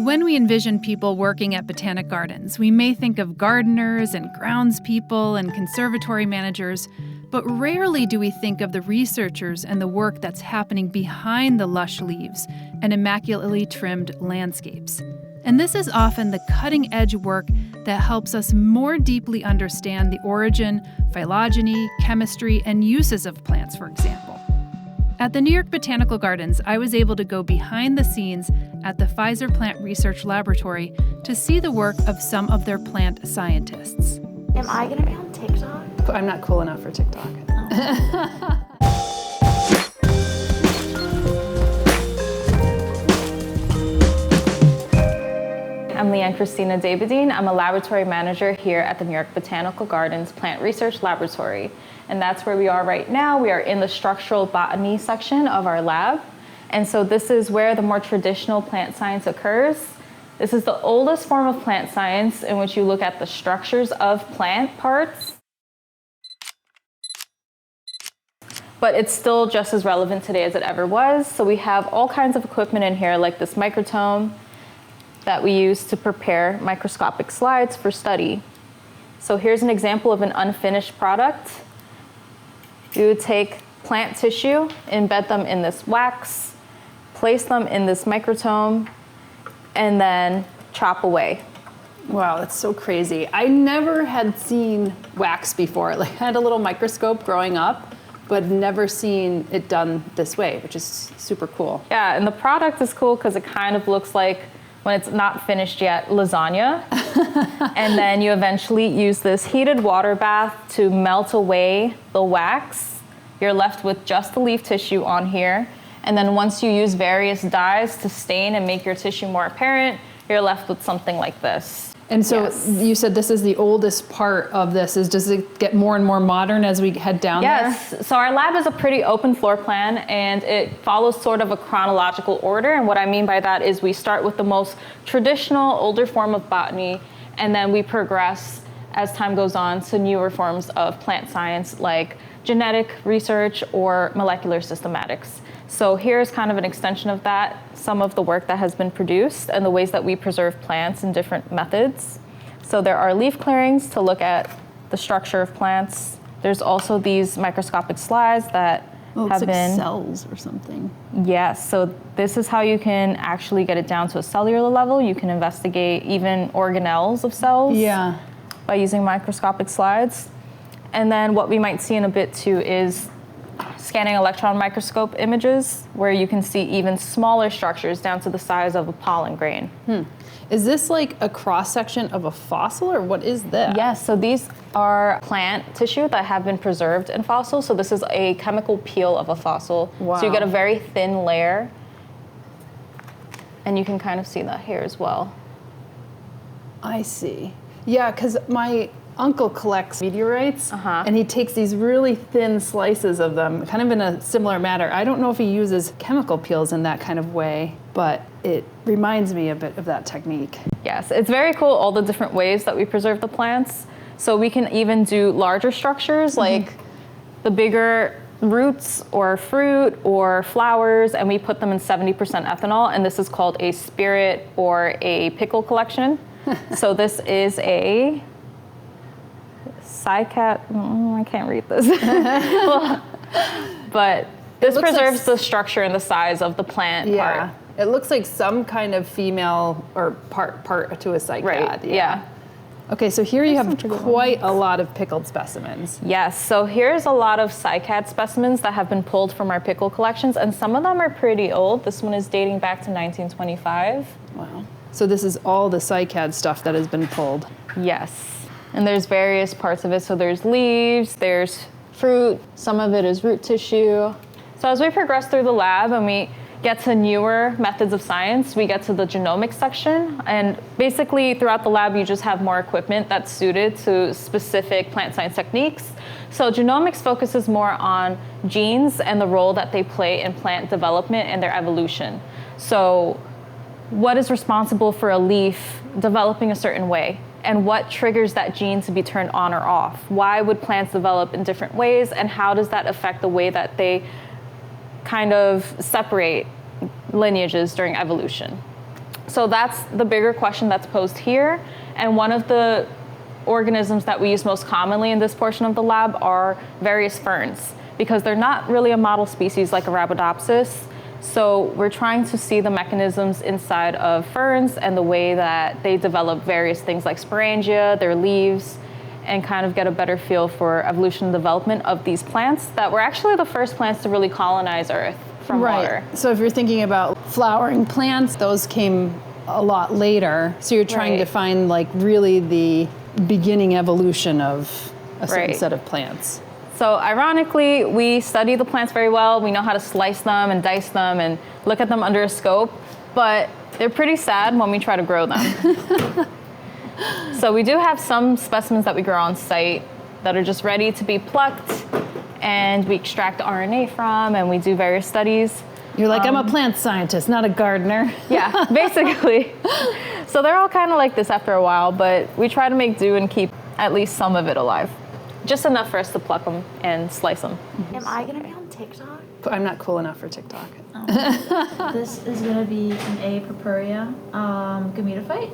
When we envision people working at botanic gardens, we may think of gardeners and groundspeople and conservatory managers, but rarely do we think of the researchers and the work that's happening behind the lush leaves and immaculately trimmed landscapes. And this is often the cutting-edge work that helps us more deeply understand the origin, phylogeny, chemistry, and uses of plants, for example. At the New York Botanical Gardens, I was able to go behind the scenes at the Pfizer Plant Research Laboratory to see the work of some of their plant scientists. Am I going to be on TikTok? I'm not cool enough for TikTok. I'm Leanne Christina Davidine. I'm a laboratory manager here at the New York Botanical Gardens Plant Research Laboratory. And that's where we are right now. We are in the structural botany section of our lab. And so this is where the more traditional plant science occurs. This is the oldest form of plant science in which you look at the structures of plant parts. But it's still just as relevant today as it ever was. So we have all kinds of equipment in here, like this microtome that we use to prepare microscopic slides for study. So here's an example of an unfinished product. You would take plant tissue, embed them in this wax, place them in this microtome, and then chop away. Wow, that's so crazy. I never had seen wax before. Like, I had a little microscope growing up, but never seen it done this way, which is super cool. Yeah, and the product is cool because it kind of looks like, when it's not finished yet, lasagna. And then you eventually use this heated water bath to melt away the wax. You're left with just the leaf tissue on here. And then once you use various dyes to stain and make your tissue more apparent, you're left with something like this. And so Yes. You said this is the oldest part of this. Does it get more and more modern as we head down there? Yes, so our lab is a pretty open floor plan and it follows sort of a chronological order. And what I mean by that is we start with the most traditional, older form of botany, and then we progress as time goes on to newer forms of plant science like genetic research or molecular systematics. So here's kind of an extension of that, some of the work that has been produced and the ways that we preserve plants in different methods. So there are leaf clearings to look at the structure of plants. There's also these microscopic slides that have been cells or something. Yes, so this is how you can actually get it down to a cellular level. You can investigate even organelles of cells by using microscopic slides. And then what we might see in a bit too is scanning electron microscope images where you can see even smaller structures down to the size of a pollen grain. Is this like a cross-section of a fossil, or what is that? Yes, so these are plant tissue that have been preserved in fossils. So this is a chemical peel of a fossil. Wow. So you get a very thin layer. And you can kind of see that here as well. I see. Yeah, because my uncle collects meteorites, and he takes these really thin slices of them, kind of in a similar manner. I don't know if he uses chemical peels in that kind of way, but it reminds me a bit of that technique. Yes, it's very cool, all the different ways that we preserve the plants. So we can even do larger structures, like the bigger roots or fruit or flowers, and we put them in 70% ethanol, and this is called a spirit or a pickle collection. So this is a cycat, I can't read this. But this preserves the structure and the size of the plant part. It looks like some kind of female or part to a cycad. Right, yeah. Okay, so here you have quite a lot of pickled specimens. Yes, so here's a lot of cycad specimens that have been pulled from our pickle collections, and some of them are pretty old. This one is dating back to 1925. Wow. So this is all the cycad stuff that has been pulled. Yes. And there's various parts of it. So there's leaves, there's fruit, some of it is root tissue. So as we progress through the lab and we get to newer methods of science, we get to the genomics section. And basically throughout the lab, you just have more equipment that's suited to specific plant science techniques. So genomics focuses more on genes and the role that they play in plant development and their evolution. So what is responsible for a leaf developing a certain way? And what triggers that gene to be turned on or off? Why would plants develop in different ways? And how does that affect the way that they kind of separate lineages during evolution? So that's the bigger question that's posed here. And one of the organisms that we use most commonly in this portion of the lab are various ferns, because they're not really a model species like Arabidopsis. So we're trying to see the mechanisms inside of ferns and the way that they develop various things like sporangia, their leaves, and kind of get a better feel for evolution and development of these plants that were actually the first plants to really colonize Earth from water. So if you're thinking about flowering plants, those came a lot later. So you're trying to find like really the beginning evolution of a certain set of plants. So ironically, we study the plants very well. We know how to slice them and dice them and look at them under a scope, but they're pretty sad when we try to grow them. So we do have some specimens that we grow on site that are just ready to be plucked, and we extract RNA from, and we do various studies. You're like, I'm a plant scientist, not a gardener. Yeah, basically. So they're all kind of like this after a while, but we try to make do and keep at least some of it alive. Just enough for us to pluck them and slice them. Am I gonna be on TikTok? I'm not cool enough for TikTok. This is gonna be an A. purpurea gametophyte,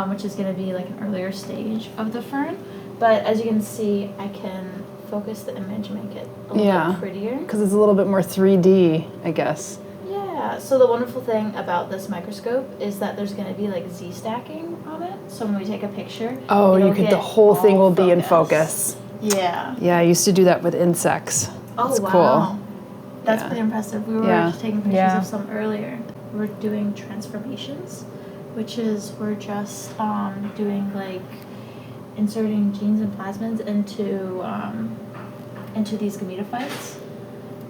which is gonna be like an earlier stage of the fern. But as you can see, I can focus the image and make it a little bit prettier. Because it's a little bit more 3D, I guess. Yeah, so the wonderful thing about this microscope is that there's going to be like Z stacking on it. So when we take a picture, the whole thing will be in focus. Yeah. Yeah, I used to do that with insects. Oh, That's wow. cool. That's pretty impressive. We were just taking pictures of some earlier. We're doing transformations, which is we're just doing like inserting genes and plasmids into these gametophytes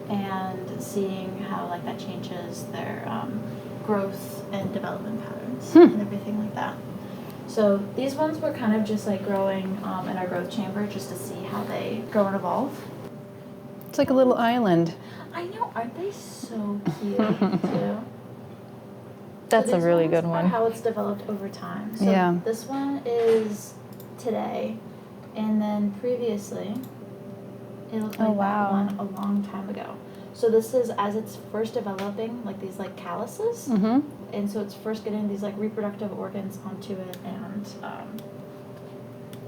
and seeing how like that changes their growth and development patterns and everything like that. So these ones were kind of just like growing in our growth chamber just to see how they grow and evolve. It's like a little island. I know, aren't they so cute too? That's a really good one. How it's developed over time. So this one is today, and then previously it looked like that one a long time ago. So this is as it's first developing, like these like calluses, and so it's first getting these like reproductive organs onto it, and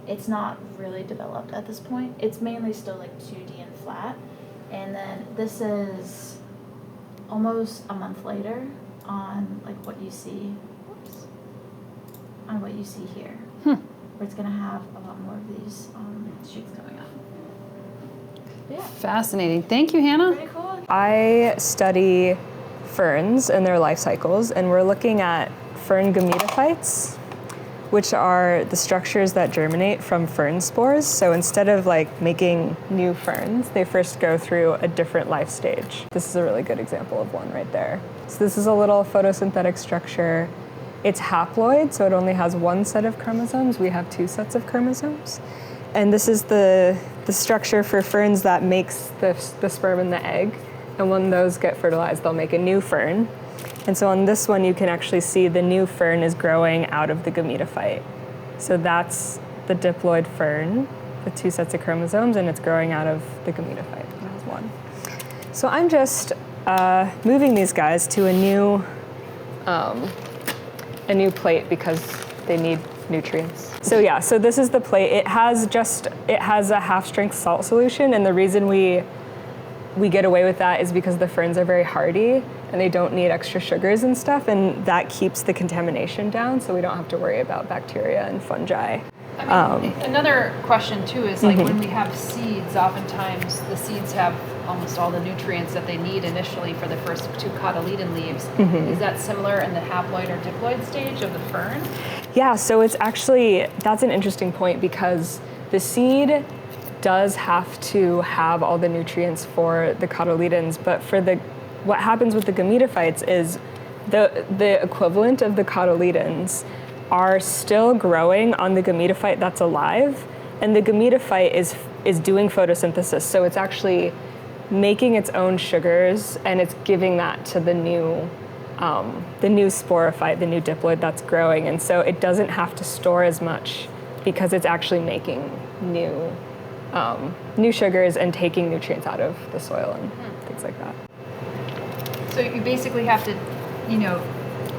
it's not really developed at this point. It's mainly still like 2D and flat, and then this is almost a month later on like what you see, on what you see here, where it's gonna have a lot more of these shoots coming up. Yeah. Fascinating. Thank you, Hannah. Pretty cool. I study ferns and their life cycles, and we're looking at fern gametophytes, which are the structures that germinate from fern spores. So instead of like making new ferns, they first go through a different life stage. This is a really good example of one right there. So this is a little photosynthetic structure. It's haploid, so it only has one set of chromosomes. We have two sets of chromosomes. And this is the structure for ferns that makes the sperm and the egg. And when those get fertilized, they'll make a new fern. And so on this one, you can actually see the new fern is growing out of the gametophyte. So that's the diploid fern, the two sets of chromosomes, and it's growing out of the gametophyte. That's one. So I'm just moving these guys to a new plate because they need nutrients. So yeah, so this is the plate. It has a half-strength salt solution, and the reason we get away with that is because the ferns are very hardy and they don't need extra sugars and stuff, and that keeps the contamination down, so we don't have to worry about bacteria and fungi. I mean, another question too is like when we have seeds, oftentimes the seeds have almost all the nutrients that they need initially for the first two cotyledon leaves. Is that similar in the haploid or diploid stage of the fern? Yeah, so it's actually, that's an interesting point because the seed does have to have all the nutrients for the cotyledons, but for what happens with the gametophytes is the equivalent of the cotyledons are still growing on the gametophyte that's alive, and the gametophyte is doing photosynthesis, so it's actually making its own sugars, and it's giving that to the new sporophyte, the new diploid that's growing, and so it doesn't have to store as much because it's actually making new sugars and taking nutrients out of the soil and things like that. So you basically have to,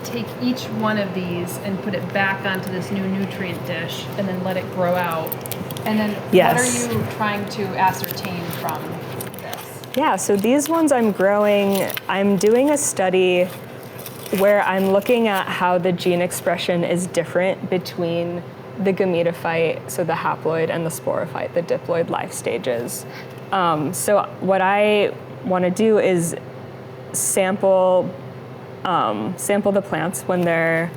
take each one of these and put it back onto this new nutrient dish and then let it grow out. And then Yes. what are you trying to ascertain from this? Yeah, so these ones I'm growing, I'm doing a study where I'm looking at how the gene expression is different between the gametophyte, so the haploid, and the sporophyte, the diploid life stages. So what I want to do is sample the plants when they're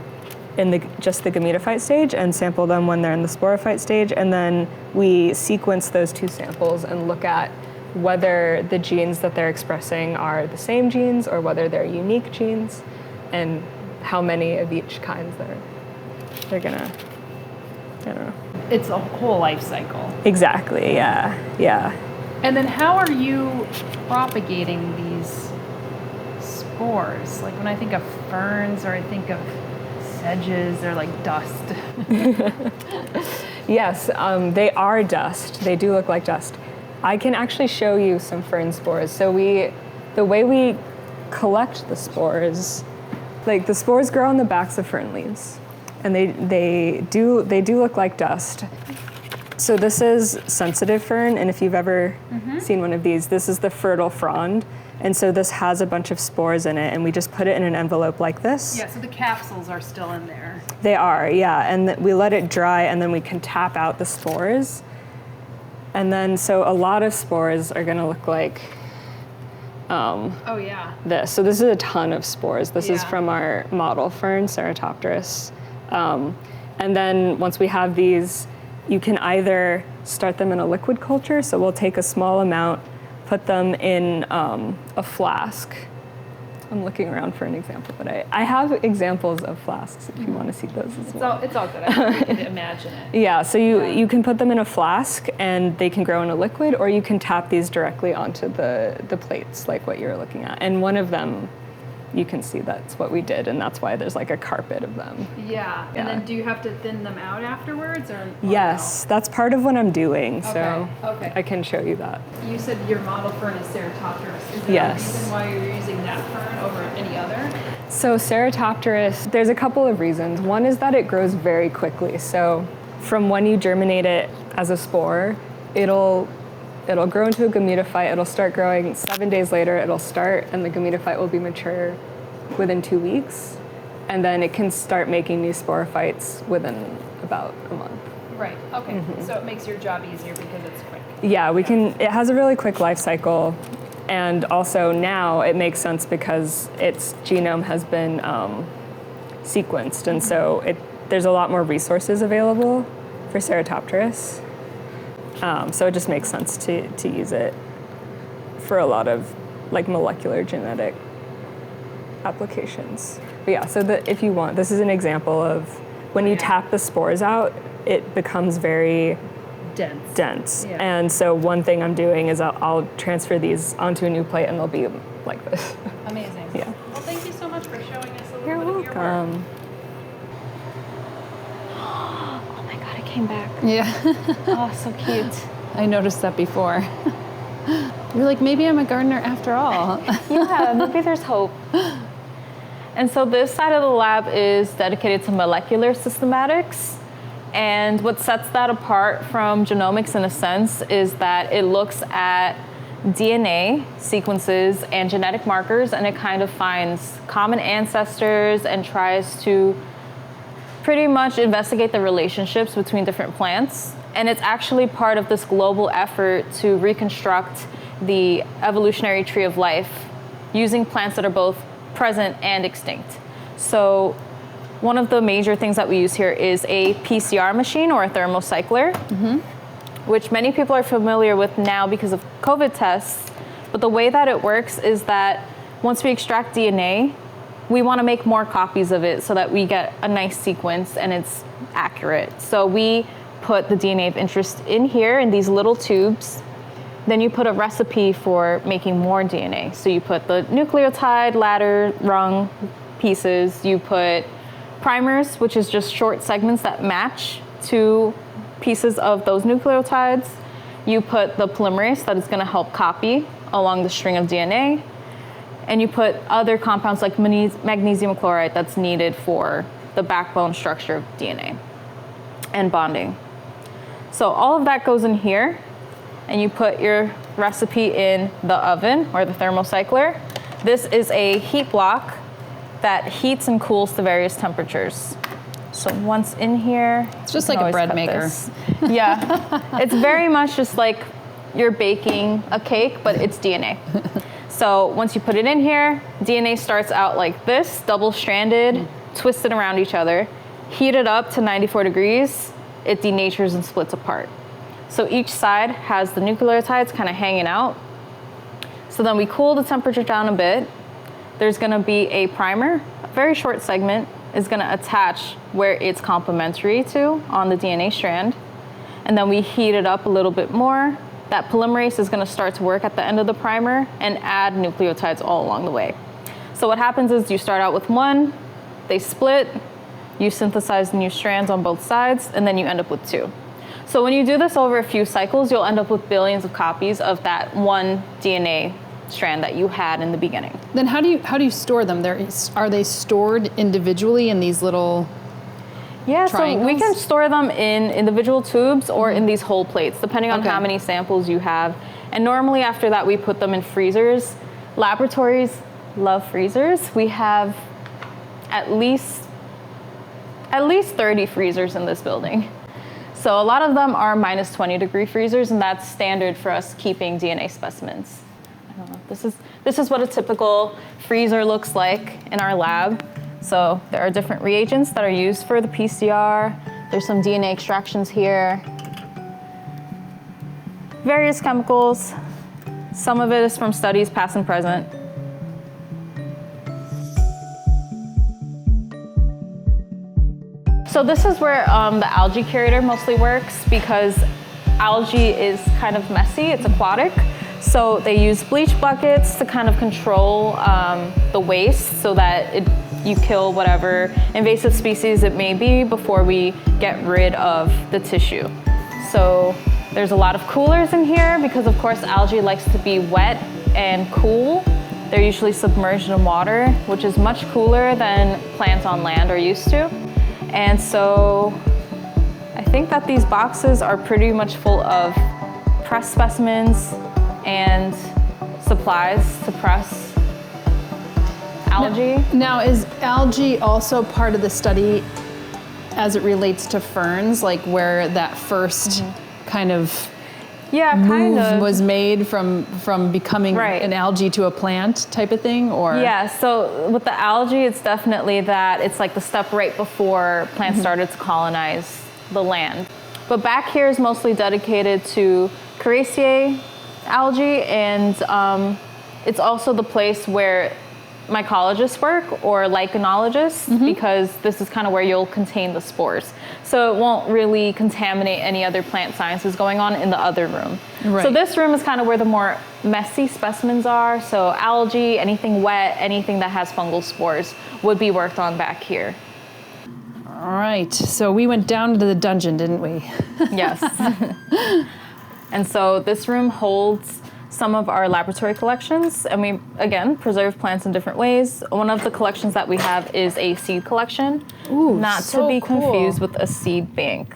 in just the gametophyte stage and sample them when they're in the sporophyte stage, and then we sequence those two samples and look at whether the genes that they're expressing are the same genes or whether they're unique genes, and how many of each kind they're gonna, I don't know. It's a whole life cycle. Exactly, yeah. And then how are you propagating these spores? Like when I think of ferns or I think of sedges, they're like dust. Yes, they are dust. They do look like dust. I can actually show you some fern spores. So the way we collect the spores, like the spores grow on the backs of fern leaves, and they do look like dust. So this is sensitive fern, and if you've ever seen one of these, this is the fertile frond. And so this has a bunch of spores in it, and we just put it in an envelope like this. Yeah, so the capsules are still in there. They are, yeah, and we let it dry, and then we can tap out the spores. And then, so a lot of spores are gonna look like Oh yeah. this. So this is a ton of spores. This is Yeah. from our model fern, Ceratopterus. And then once we have these, you can either start them in a liquid culture, so we'll take a small amount, put them in a flask. I'm looking around for an example, but I have examples of flasks if you want to see those as well. It's all good. I can imagine it. Yeah, so you can put them in a flask and they can grow in a liquid, or you can tap these directly onto the plates like what you're looking at. And one of them, you can see that's what we did, and that's why there's like a carpet of them. Yeah. And then do you have to thin them out afterwards or Yes, that's part of what I'm doing, so Okay. I can show you that. No? You said your model fern is Ceratopterus. Is there Yes. a reason why you're using that fern over any other? So Ceratopterus, there's a couple of reasons. One is that it grows very quickly. So from when you germinate it as a spore, it'll grow into a gametophyte. It'll start growing 7 days later. It'll start, and the gametophyte will be mature within 2 weeks. And then it can start making new sporophytes within about a month. Right. Okay. So it makes your job easier because it's quick. Yeah, it has a really quick life cycle. And also now it makes sense because its genome has been sequenced. And so there's a lot more resources available for Ceratopterus. So it just makes sense to use it for a lot of like molecular genetic applications. But yeah, so if you want, this is an example of when you tap the spores out, it becomes very dense. Yeah. And so one thing I'm doing is I'll transfer these onto a new plate, and they'll be like this. Amazing. Yeah. Well, thank you so much for showing us a little You're bit of your work. welcome. Oh my God, it came back. Yeah. Oh, so cute. I noticed that before. You're like, maybe I'm a gardener after all. Yeah, maybe there's hope. And so this side of the lab is dedicated to molecular systematics. And what sets that apart from genomics in a sense is that it looks at DNA sequences and genetic markers, and it kind of finds common ancestors and tries to pretty much investigate the relationships between different plants. And it's actually part of this global effort to reconstruct the evolutionary tree of life using plants that are both present and extinct. So one of the major things that we use here is a PCR machine, or a thermocycler, which many people are familiar with now because of COVID tests. But the way that it works is that once we extract DNA, we want to make more copies of it so that we get a nice sequence and it's accurate. So we put the DNA of interest in here in these little tubes. Then you put a recipe for making more DNA. So you put the nucleotide, ladder, rung pieces. You put primers, which is just short segments that match to pieces of those nucleotides. You put the polymerase that is going to help copy along the string of DNA. and you put other compounds like magnesium chloride that's needed for the backbone structure of DNA and bonding. So all of that goes in here, and you put your recipe in the oven or the thermocycler. This is a heat block that heats and cools to various temperatures. So once in here, It's just like a bread maker. Yeah, it's very much just like you're baking a cake, but it's DNA. So once you put it in here, DNA starts out like this, double-stranded, twisted around each other. Heat it up to 94 degrees, it denatures and splits apart. So each side has the nucleotides kind of hanging out. So then we cool the temperature down a bit. There's gonna be a primer, a very short segment, is gonna attach where it's complementary to on the DNA strand. And then we heat it up a little bit more. That polymerase is gonna start to work at the end of the primer and add nucleotides all along the way. So what happens is you start out with one, they split, you synthesize new strands on both sides, and then you end up with two. So when you do this over a few cycles, you'll end up with billions of copies of that one DNA strand that you had in the beginning. Then how do you store them? Are they stored individually in these little Yeah, so we triangles? can store them in individual tubes or in these whole plates, depending on Okay. how many samples you have. And normally after that, we put them in freezers. Laboratories love freezers. We have at least 30 freezers in this building. So a lot of them are minus 20-degree freezers, and that's standard for us keeping DNA specimens. I don't know. This is what a typical freezer looks like in our lab. So there are different reagents that are used for the PCR. There's some DNA extractions here. Various chemicals. Some of it is from studies past and present. So this is where the algae curator mostly works, because algae is kind of messy, it's aquatic. So they use bleach buckets to kind of control the waste so that you kill whatever invasive species it may be before we get rid of the tissue. So there's a lot of coolers in here because of course algae likes to be wet and cool. They're usually submerged in water, which is much cooler than plants on land are used to. And so I think that these boxes are pretty much full of press specimens and supplies to press algae. Now, is algae also part of the study as it relates to ferns, like where that first kind of move was made from becoming an algae to a plant type of thing, or? Yeah, so with the algae, it's definitely that it's like the step right before plants started to colonize the land. But back here is mostly dedicated to Cariaceae algae, and it's also the place where mycologists work, or lichenologists, because this is kind of where you'll contain the spores. So it won't really contaminate any other plant sciences going on in the other room. Right. So this room is kind of where the more messy specimens are. So algae, anything wet, anything that has fungal spores would be worked on back here. All right, so we went down to the dungeon, didn't we? Yes. And so this room holds some of our laboratory collections, and we, again, preserve plants in different ways. One of the collections that we have is a seed collection, not so to be cool. confused with a seed bank.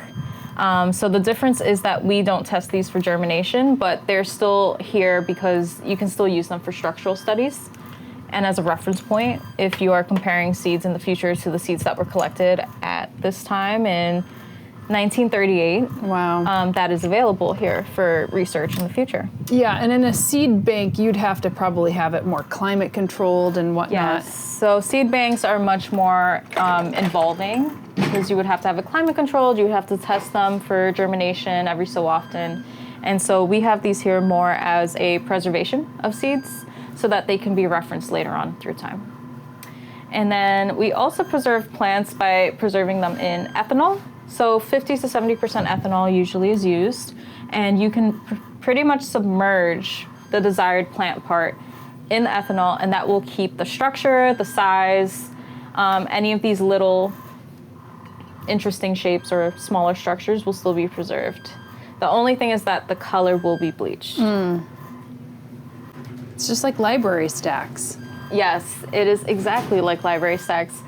So the difference is that we don't test these for germination, but they're still here because you can still use them for structural studies. And as a reference point, if you are comparing seeds in the future to the seeds that were collected at this time in 1938, that is available here for research in the future. Yeah, and in a seed bank, you'd have to probably have it more climate controlled and whatnot. Yes, so seed banks are much more involving because you would have to have it climate controlled, you would have to test them for germination every so often. And so we have these here more as a preservation of seeds so that they can be referenced later on through time. And then we also preserve plants by preserving them in ethanol. So 50 to 70% ethanol usually is used, and you can pretty much submerge the desired plant part in the ethanol, and that will keep the structure, the size, any of these little interesting shapes or smaller structures will still be preserved. The only thing is that the color will be bleached. It's just like library stacks. Yes, it is exactly like library stacks.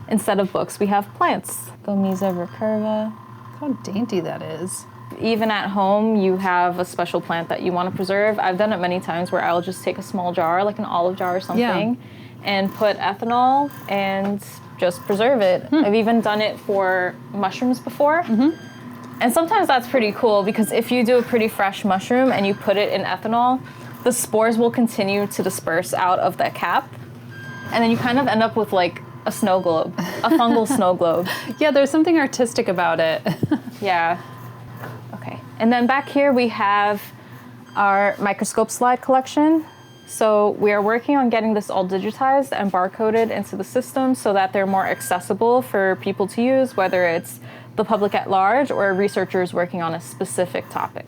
Instead of books, we have plants. Gomeza recurva. How dainty that is. Even at home, you have a special plant that you want to preserve. I've done it many times where I'll just take a small jar, like an olive jar or something, and put ethanol and just preserve it. I've even done it for mushrooms before. And sometimes that's pretty cool because if you do a pretty fresh mushroom and you put it in ethanol, the spores will continue to disperse out of the cap. And then you kind of end up with like a snow globe, a fungal snow globe. Yeah, there's something artistic about it. Yeah. Okay. And then back here we have our microscope slide collection. So we are working on getting this all digitized and barcoded into the system so that they're more accessible for people to use, whether it's the public at large or researchers working on a specific topic.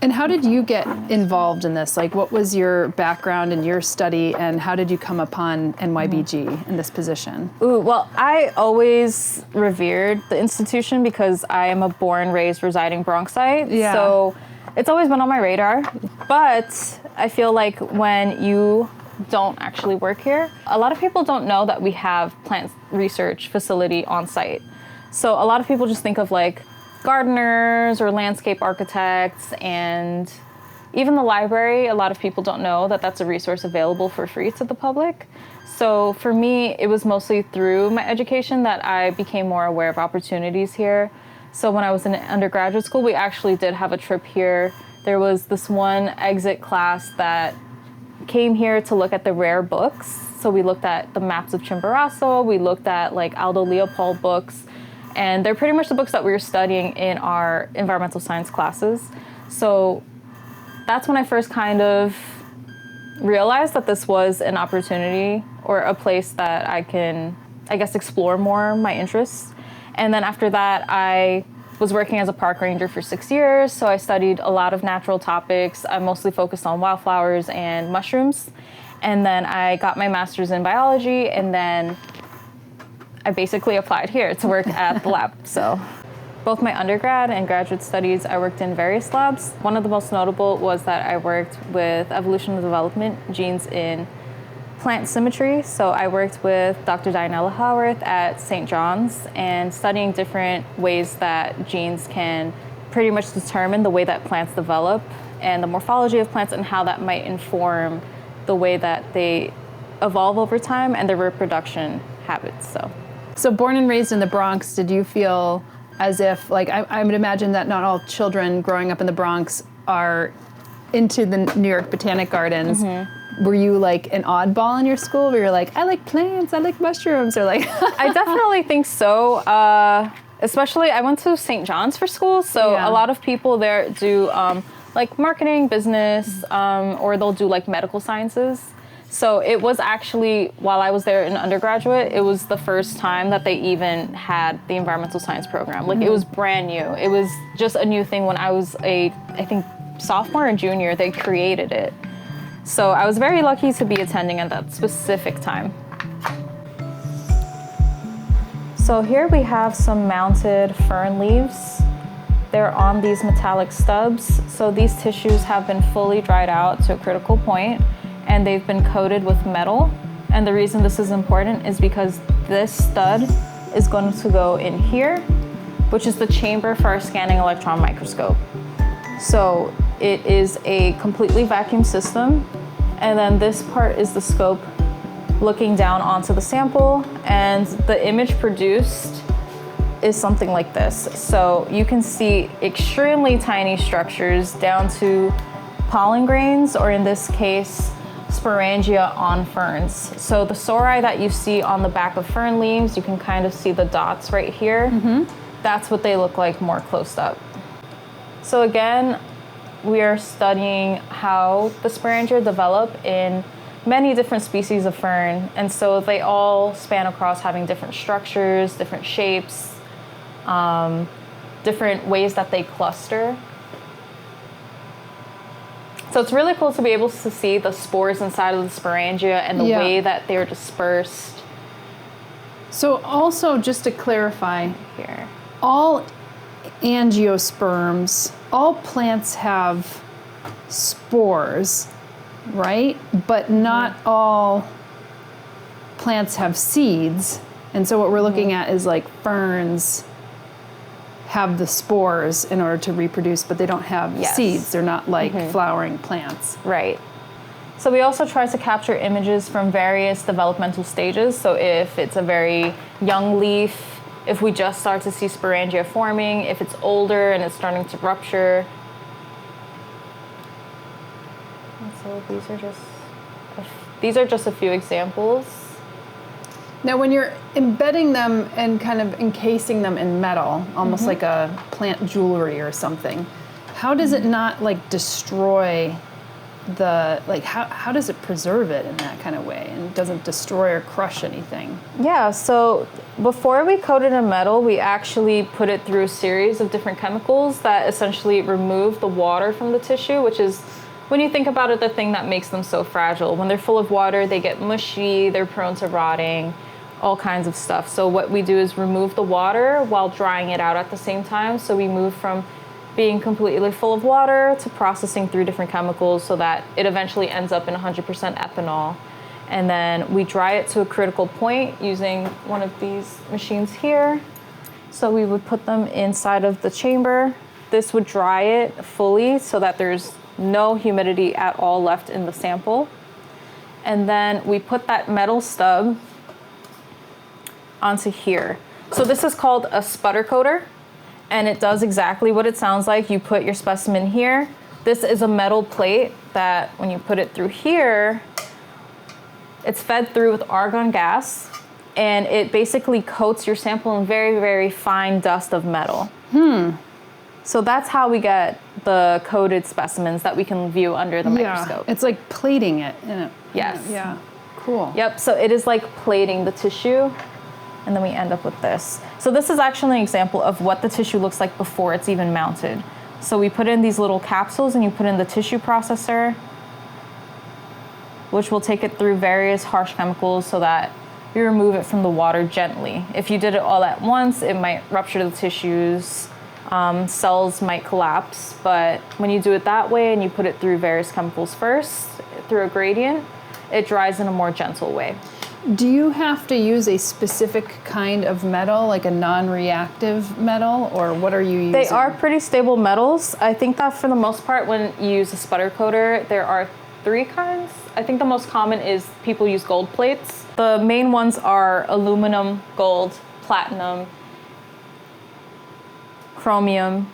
And how did you get involved in this? Like, what was your background in your study, and how did you come upon NYBG in this position? Ooh, well, I always revered the institution because I am a born, raised, residing Bronxite. Yeah. So it's always been on my radar. But I feel like when you don't actually work here, a lot of people don't know that we have plant research facility on site. So a lot of people just think of like gardeners or landscape architects, and even the library, a lot of people don't know that that's a resource available for free to the public. So for me, it was mostly through my education that I became more aware of opportunities here. So when I was in undergraduate school, we actually did have a trip here. There was this one exit class that came here to look at the rare books. So we looked at the maps of Chimborazo, we looked at like Aldo Leopold books, and they're pretty much the books that we were studying in our environmental science classes. So that's when I first kind of realized that this was an opportunity or a place that I can, I guess, explore more my interests. And then after that, I was working as a park ranger for 6 years. So I studied a lot of natural topics. I mostly focused on wildflowers and mushrooms. And then I got my master's in biology, and then I basically applied here to work at the lab. So both my undergrad and graduate studies, I worked in various labs. One of the most notable was that I worked with evolution and development genes in plant symmetry. So I worked with Dr. Dianella Howarth at St. John's and studying different ways that genes can pretty much determine the way that plants develop and the morphology of plants and how that might inform the way that they evolve over time and their reproduction habits. So born and raised in the Bronx, did you feel as if, like, I would imagine that not all children growing up in the Bronx are into the New York Botanic Gardens. Were you like an oddball in your school where you're like, I like plants, I like mushrooms, or like? I definitely think so. Especially, I went to St. John's for school, so a lot of people there do like marketing, business, or they'll do like medical sciences. So it was actually, while I was there in undergraduate, it was the first time that they even had the environmental science program. Like it was brand new. It was just a new thing when I was I think, sophomore and junior, they created it. So I was very lucky to be attending at that specific time. So here we have some mounted fern leaves. They're on these metallic stubs. So these tissues have been fully dried out to a critical point, and they've been coated with metal. And the reason this is important is because this stud is going to go in here, which is the chamber for our scanning electron microscope. So it is a completely vacuum system. And then this part is the scope looking down onto the sample, and the image produced is something like this. So you can see extremely tiny structures down to pollen grains, or in this case, sporangia on ferns. So the sori that you see on the back of fern leaves, you can kind of see the dots right here. That's what they look like more close up. So again, we are studying how the sporangia develop in many different species of fern. And so they all span across having different structures, different shapes, different ways that they cluster. So it's really cool to be able to see the spores inside of the sporangia and the way that they're dispersed. So also, just to clarify, Here. all angiosperms, all plants have spores, right? But not all plants have seeds, and so what we're looking at is like ferns have the spores in order to reproduce, but they don't have seeds. They're not like flowering plants. Right. So we also try to capture images from various developmental stages. So if it's a very young leaf, if we just start to see sporangia forming, if it's older and it's starting to rupture. And so these are just a few examples. Now, when you're embedding them and kind of encasing them in metal, almost like a plant jewelry or something, how does it not like destroy the, like how does it preserve it in that kind of way and doesn't destroy or crush anything? Yeah, so before we coat it in metal, we actually put it through a series of different chemicals that essentially remove the water from the tissue, which is, when you think about it, the thing that makes them so fragile. When they're full of water, they get mushy, they're prone to rotting, all kinds of stuff. So what we do is remove the water while drying it out at the same time. So we move from being completely full of water to processing through different chemicals so that it eventually ends up in 100% ethanol. And then we dry it to a critical point using one of these machines here. So we would put them inside of the chamber. This would dry it fully so that there's no humidity at all left in the sample. And then we put that metal stub onto here. So this is called a sputter coater, and it does exactly what it sounds like. You put your specimen here. This is a metal plate that when you put it through here, it's fed through with argon gas, and it basically coats your sample in very, very fine dust of metal. So that's how we get the coated specimens that we can view under the microscope. It's like plating it. Yes. Yeah. Cool. Yep, so it is like plating the tissue, and then we end up with this. So this is actually an example of what the tissue looks like before it's even mounted. So we put in these little capsules and you put in the tissue processor, which will take it through various harsh chemicals so that you remove it from the water gently. If you did it all at once, it might rupture the tissues, cells might collapse, but when you do it that way and you put it through various chemicals first, through a gradient, it dries in a more gentle way. Do you have to use a specific kind of metal, like a non-reactive metal, or what are you using? They are pretty stable metals. I think that for the most part, when you use a sputter coater, there are 3 kinds. I think the most common is people use gold plates. The main ones are aluminum, gold, platinum, chromium,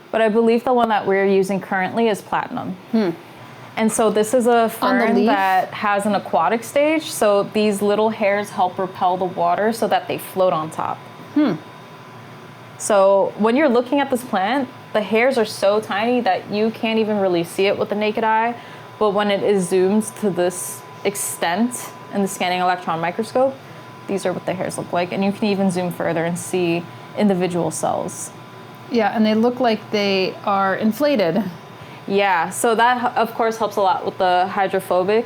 but I believe the one that we're using currently is platinum. And so this is a fern that has an aquatic stage, so these little hairs help repel the water so that they float on top. So when you're looking at this plant, the hairs are so tiny that you can't even really see it with the naked eye, but when it is zoomed to this extent in the scanning electron microscope, these are what the hairs look like, and you can even zoom further and see individual cells. Yeah, and they look like they are inflated. Yeah, so that of course helps a lot with the hydrophobic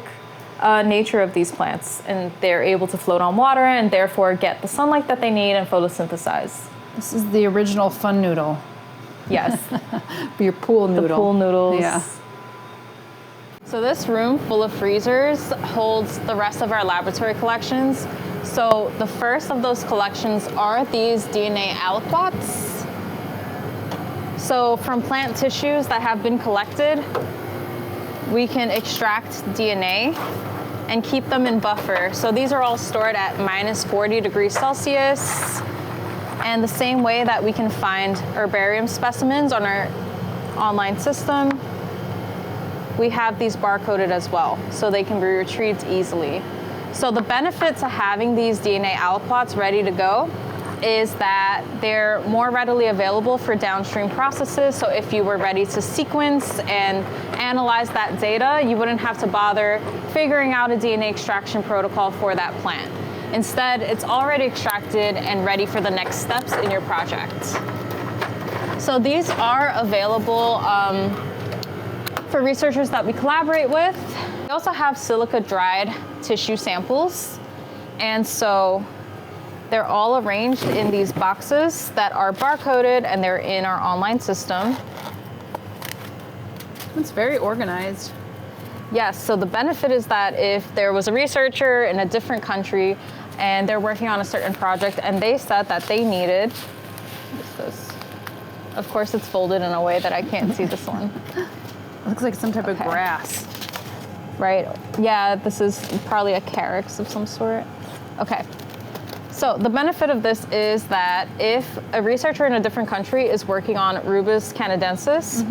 nature of these plants, and they're able to float on water and therefore get the sunlight that they need and photosynthesize. This is the original fun noodle. Yes. Your pool noodle. The pool noodles. Yeah. So this room full of freezers holds the rest of our laboratory collections. So the first of those collections are these DNA aliquots. So from plant tissues that have been collected, we can extract DNA and keep them in buffer. So these are all stored at -40 degrees Celsius. And the same way that we can find herbarium specimens on our online system, we have these barcoded as well, so they can be retrieved easily. So the benefit to having these DNA aliquots ready to go is that they're more readily available for downstream processes. So if you were ready to sequence and analyze that data, you wouldn't have to bother figuring out a DNA extraction protocol for that plant. Instead, it's already extracted and ready for the next steps in your project. So these are available for researchers that we collaborate with. We also have silica dried tissue samples. And so they're all arranged in these boxes that are barcoded, and they're in our online system. It's very organized. Yes, so the benefit is that if there was a researcher in a different country and they're working on a certain project and they said that they needed, what's this? Of course it's folded in a way that I can't see this one. It looks like some type of grass. Right, yeah, this is probably a carex of some sort. Okay, so the benefit of this is that if a researcher in a different country is working on Rubus canadensis,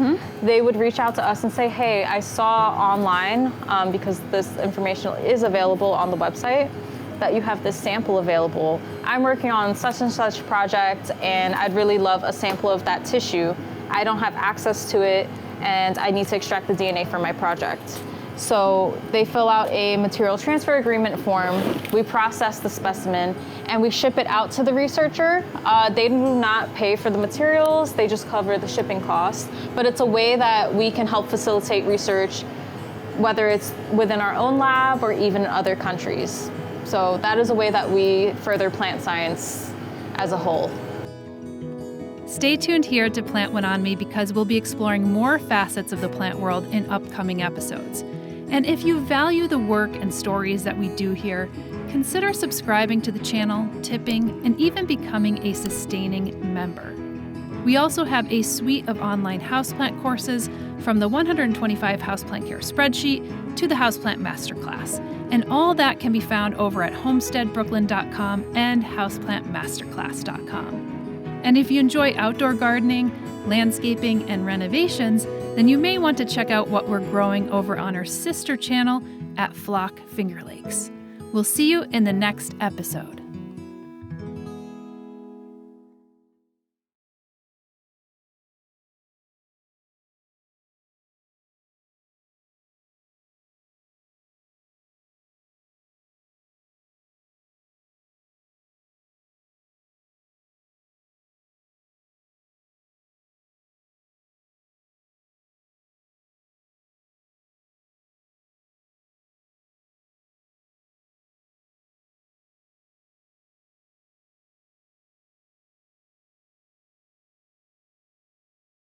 they would reach out to us and say, hey, I saw online, because this information is available on the website, that you have this sample available. I'm working on such and such project and I'd really love a sample of that tissue. I don't have access to it and I need to extract the DNA for my project. So they fill out a material transfer agreement form, we process the specimen, and we ship it out to the researcher. They do not pay for the materials, they just cover the shipping costs. But it's a way that we can help facilitate research, whether it's within our own lab or even in other countries. So that is a way that we further plant science as a whole. Stay tuned here to Plant One on Me because we'll be exploring more facets of the plant world in upcoming episodes. And if you value the work and stories that we do here, consider subscribing to the channel, tipping, and even becoming a sustaining member. We also have a suite of online houseplant courses, from the 125 houseplant care spreadsheet to the Houseplant Masterclass. And all that can be found over at homesteadbrooklyn.com and houseplantmasterclass.com. And if you enjoy outdoor gardening, landscaping, and renovations, then you may want to check out what we're growing over on our sister channel at Flock Finger Lakes. We'll see you in the next episode.